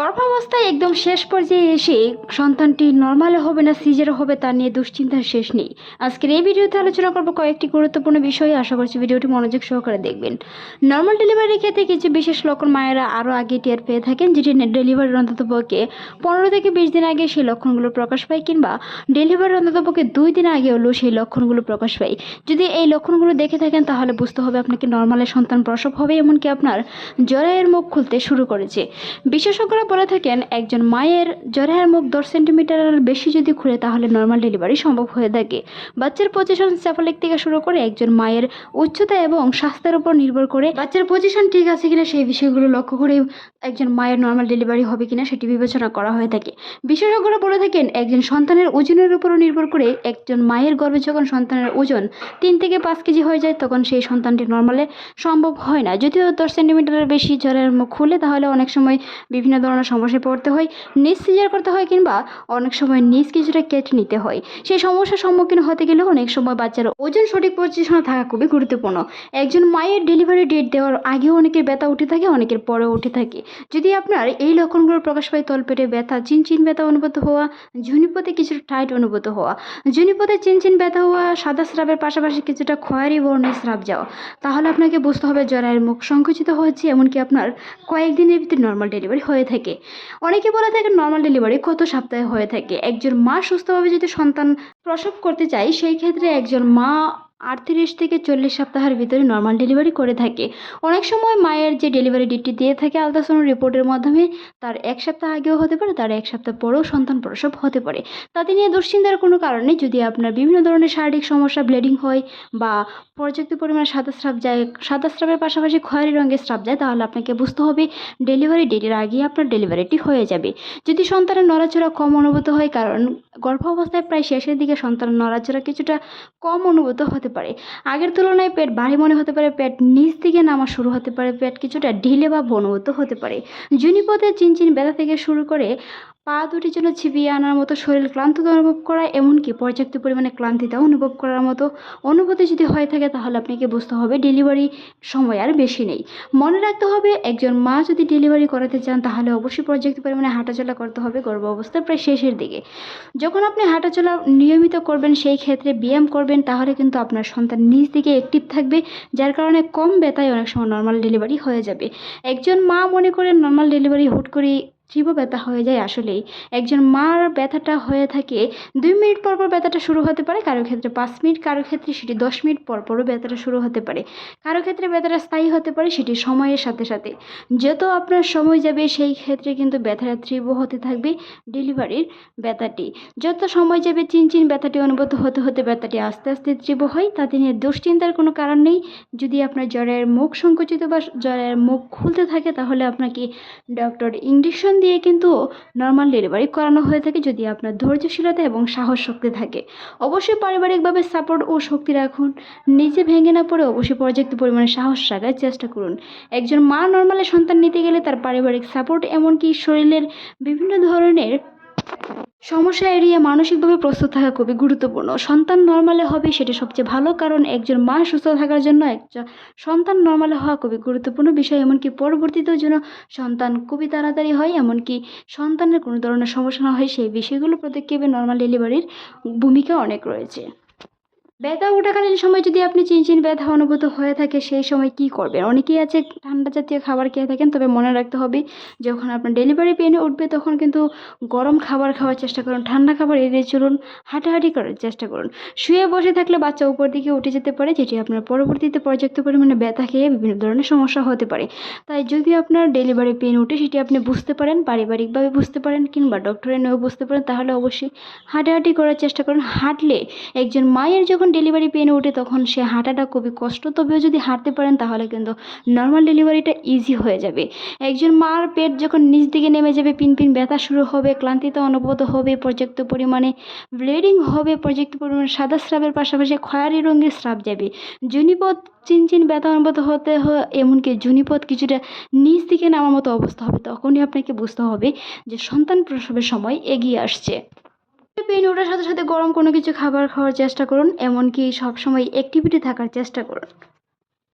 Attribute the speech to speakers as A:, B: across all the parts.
A: গর্ভাবস্থায় একদম শেষ পর্যায়ে এসে সন্তানটি নর্মালে হবে না সিজারে হবে তা নিয়ে দুশ্চিন্তার শেষ নেই। আজকের এই ভিডিওতে আলোচনা করব কয়েকটি গুরুত্বপূর্ণ বিষয়। আশা করছি ভিডিওটি মনোযোগ সহকারে দেখবেন। নর্মাল ডেলিভারির ক্ষেত্রে কিছু বিশেষ লক্ষণ মায়েরা আরও আগে টের পেয়ে থাকেন, যেটি ডেলিভারির অন্ততপক্ষে 15 থেকে 20 দিন আগে সেই লক্ষণগুলো প্রকাশ পায়, কিংবা ডেলিভারির অন্ততপক্ষে 2 দিন আগে হলেও সেই লক্ষণগুলো প্রকাশ পায়। যদি এই লক্ষণগুলো দেখে থাকেন তাহলে বুঝতে হবে আপনাকে নর্মালে সন্তান প্রসব হবে, এমনকি আপনার জরায়ুর মুখ খুলতে শুরু করেছে। বিশেষজ্ঞরা বলে থাকেন একজন মায়ের জরায়ুর মুখ 10 সেন্টিমিটারের বেশি যদি খুলে তাহলে নর্মাল ডেলিভারি সম্ভব হয়ে থাকে। বাচ্চার পজিশন স্যাফালিক থেকে শুরু করে একজন মায়ের উচ্চতা এবং স্বাস্থ্যের উপর নির্ভর করে বাচ্চার পজিশন ঠিক আছে কিনা সেই বিষয়গুলো লক্ষ্য করে একজন মায়ের নর্মাল ডেলিভারি হবে কিনা সেটি বিবেচনা করা হয়ে থাকে। বিশেষজ্ঞরা বলে থাকেন একজন সন্তানের ওজনের উপরও নির্ভর করে একজন মায়ের গর্ভে যখন সন্তানের ওজন 3 থেকে 5 কেজি হয়ে যায় তখন সেই সন্তানটি নর্মালে সম্ভব হয় না। যদিও 10 সেন্টিমিটারের বেশি জরায়ুর মুখ খুলে তাহলে অনেক সময় বিভিন্ন ধরনের সমস্যায় পড়তে হয়, নিজ সিজার করতে হয়, কিংবা অনেক সময় নিজ কিছুটা কেটে নিতে হয়। সেই সমস্যার সম্মুখীন হতে গেলে অনেক সময় বাচ্চার ওজন সঠিক পজিশনে থাকা খুবই গুরুত্বপূর্ণ। একজন মায়ের ডেলিভারি ডেট দেওয়ার আগেও অনেকের ব্যথা উঠে থাকে, অনেকের পরেও উঠে থাকে। যদি আপনার এই লক্ষণগুলো প্রকাশ পায়, তলপেটে ব্যথা, চিনচিন ব্যথা অনুভূত হওয়া, ঝুনিপথে কিছুটা টাইট অনুভূত হওয়া, ঝুনিপথে চিনচিন ব্যথা হওয়া, সাদা স্রাবের পাশাপাশি কিছুটা খয়েরি বর্ণের স্রাব যাওয়া, তাহলে আপনাকে বুঝতে হবে জরায়ুর মুখ সংকুচিত হয়েছে, এমনকি আপনার কয়েকদিনের ভিতরে নর্মাল ডেলিভারি হয়ে থাকে। অনেকে বলে থাকেন নর্মাল ডেলিভারি কত সপ্তাহে হয়ে থাকে। একজন মা সুস্থভাবে যদি সন্তান প্রসব করতে চায় সেই ক্ষেত্রে একজন মা 38 থেকে 40 সপ্তাহের ভিতরে নর্মাল ডেলিভারি করে থাকে। অনেক সময় মায়ের যে ডেলিভারি ডেটটি দিয়ে থাকে আলট্রাসাউন্ড রিপোর্টের মাধ্যমে তার 1 সপ্তাহ আগেও হতে পারে, তার 1 সপ্তাহ পরেও সন্তান প্রসব হতে পারে। তাতে নিয়ে দুশ্চিন্তার কোনো কারণ নেই। যদি আপনার বিভিন্ন ধরনের শারীরিক সমস্যা, ব্লিডিং হয় বা পর্যাপ্ত পরিমাণে সাদা স্রাব যায়, সাদা স্রাবের পাশাপাশি খয়েরি রঙের স্রাব যায়, তাহলে আপনাকে বুঝতে হবে ডেলিভারি ডেটের আগেই আপনার ডেলিভারিটি হয়ে যাবে। যদি সন্তানের নড়াচড়া কম অনুভূত হয়, কারণ গর্ভাবস্থায় প্রায় শেষের দিকে সন্তানের নড়াচড়া কিছুটা কম অনুভূত হতে পারে, আগের তুলনায় পেট ভারী মনে হতে পারে, পেট নিচ দিকে নামা শুরু হতে পারে, পেট কিছুটা ঢিলে বা অনুভূত হতে পারে, যোনিপথে চিনচিন ব্যথা থেকে শুরু করে পা দুটির জন্য ছিপিয়ে আনার মতো শরীর ক্লান্ততা অনুভব করা, এমনকি পর্যাপ্ত পরিমাণে ক্লান্তিতা অনুভব করার মতো অনুভূতি যদি হয়ে থাকে তাহলে আপনাকে বুঝতে হবে ডেলিভারি সময় আর বেশি নেই। মনে রাখতে হবে একজন মা যদি ডেলিভারি করাতে চান তাহলে অবশ্যই পর্যাপ্ত পরিমাণে হাঁটাচলা করতে হবে গর্ভ অবস্থার প্রায় শেষের দিকে। যখন আপনি হাঁটাচলা নিয়মিত করবেন, সেই ক্ষেত্রে ব্যায়াম করবেন, তাহলে কিন্তু আপনার সন্তান নিজ দিকে অ্যাক্টিভ থাকবে, যার কারণে কম ব্যথায় অনেক সময় নর্মাল ডেলিভারি হয়ে যাবে। একজন মা মনে করেন নর্মাল ডেলিভারি হুট করে তীব্র ব্যথা হয়ে যায়। আসলেই একজন মার ব্যথাটা হয়ে থাকে 2 মিনিট পর পর ব্যথাটা শুরু হতে পারে, কারো ক্ষেত্রে 5 মিনিট, কারো ক্ষেত্রে সেটি 10 মিনিট পর পরও ব্যথাটা শুরু হতে পারে, কারো ক্ষেত্রে ব্যথাটা স্থায়ী হতে পারে, সেটি সময়ের সাথে সাথে। যত আপনার সময় যাবে সেই ক্ষেত্রে কিন্তু ব্যথাটা তীব্র হতে থাকবে। ডেলিভারির ব্যথাটি যত সময় যাবে চিনচিন ব্যথাটি অনুভূত হতে হতে ব্যথাটি আস্তে আস্তে তীব্র হয়। তাতে নিয়ে দুশ্চিন্তার কোনো কারণ নেই। যদি আপনার জরায়ুর মুখ সংকুচিত বা জরায়ুর মুখ খুলতে থাকে তাহলে আপনাকে ডক্টর ইঞ্জেকশন দিয়ে কিন্তু নর্মাল ডেলিভারি করানো হয়ে থাকে, যদি আপনার ধৈর্যশীলতা এবং সাহস শক্তি থাকে। অবশ্যই পারিবারিকভাবে সাপোর্ট ও শক্তি রাখুন। নিজে ভেঙে না পড়ে অবশ্যই পর্যাপ্ত পরিমাণে সাহস রাখার চেষ্টা করুন। একজন মা নর্মালে সন্তান নিতে গেলে তার পারিবারিক সাপোর্ট, এমনকি শরীরের বিভিন্ন ধরনের সমস্যা এড়িয়ে মানসিকভাবে প্রস্তুত থাকা খুবই গুরুত্বপূর্ণ। সন্তান নর্মালে হবে সেটা সবচেয়ে ভালো, কারণ একজন মা সুস্থ থাকার জন্য একটা সন্তান নর্মালে হওয়া খুবই গুরুত্বপূর্ণ বিষয়, এমনকি পরবর্তীতেও যেন সন্তান খুবই তাড়াতাড়ি হয়, এমনকি সন্তানের কোনো ধরনের সমস্যা না হয়, সেই বিষয়গুলো পদক্ষেপে নর্মাল ডেলিভারির ভূমিকা অনেক রয়েছে। ব্যথা ওঠাকালীন সময় যদি আপনি চিনচিন ব্যথা অনুভূত হয়ে থাকে সেই সময় কি করবেন? অনেকেই আছে ঠান্ডা জাতীয় খাবার খেয়ে থাকেন, তবে মনে রাখতে হবে যখন আপনার ডেলিভারি পেনে উঠবে তখন কিন্তু গরম খাবার খাওয়ার চেষ্টা করুন, ঠান্ডা খাবার এড়িয়ে চলুন, হাঁটাহাঁটি করার চেষ্টা করুন। শুয়ে বসে থাকলে বাচ্চা উপর দিকে উঠে যেতে পারে, যেটি আপনার পরবর্তীতে পর্যাপ্ত পরিমাণে ব্যথা খেয়ে বিভিন্ন ধরনের সমস্যা হতে পারে। তাই যদি আপনার ডেলিভারি পেন উঠে সেটি আপনি বুঝতে পারেন, পারিবারিকভাবে বুঝতে পারেন, কিংবা ডক্টরের নিয়েও বুঝতে পারেন, তাহলে অবশ্যই হাঁটাহাঁটি করার চেষ্টা করুন। হাঁটলে একজন মায়ের যখন ডেলিভারি পেন ওঠে তখন সে হাঁটাটা খুবই কষ্ট, তবেও যদি হাঁটতে পারেন তাহলে কিন্তু নর্মাল ডেলিভারিটা ইজি হয়ে যাবে। একজন মার পেট যখন নিচ দিকে নেমে যাবে, পিনপিন ব্যথা শুরু হবে, ক্লান্তিতা অনুভূত হবে, পর্যাপ্ত পরিমাণে ব্লিডিং হবে, পর্যাপ্ত পরিমাণে সাদা স্রাবের পাশাপাশি খয়েরি রঙের স্রাব যাবে, যোনিপথ চিনচিন ব্যথা অনুভূত হতে হয়, এমনকি যোনিপথ কিছুটা নিচ দিকে নামার মতো অবস্থা হবে, তখনই আপনাকে বুঝতে হবে যে সন্তান প্রসবের সময় এগিয়ে আসছে। পেন ওঠার সাথে সাথে গরম কোনো কিছু খাবার খাওয়ার চেষ্টা করুন, এমনকি সবসময় অ্যাক্টিভিটি থাকার চেষ্টা করুন।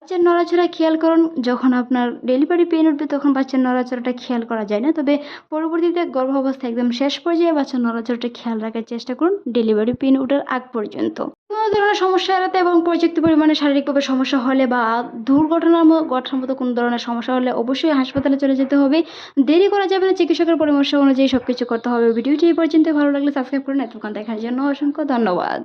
A: বাচ্চার নড়াচড়া খেয়াল করুন। যখন আপনার ডেলিভারি পেইন উঠবে তখন বাচ্চার নড়াচড়াটা খেয়াল করা যায় না, তবে পরবর্তীতে গর্ভাবস্থা একদম শেষ পর্যায়ে বাচ্চার নড়াচড়াটা খেয়াল রাখার চেষ্টা করুন ডেলিভারি পেইন ওঠার আগ পর্যন্ত। কোনো ধরনের সমস্যা এড়াতে এবং পর্যাপ্ত পরিমাণে শারীরিকভাবে সমস্যা হলে বা ঘটার মতো কোনো ধরনের সমস্যা হলে অবশ্যই হাসপাতালে চলে যেতে হবে। দেরি করা যাবে না, চিকিৎসকের পরামর্শ অনুযায়ী সবকিছু করতে হবে। ভিডিওটি এই পর্যন্ত ভালো লাগলে সাবস্ক্রাইব করুন। এতক্ষণ দেখার জন্য অসংখ্য ধন্যবাদ।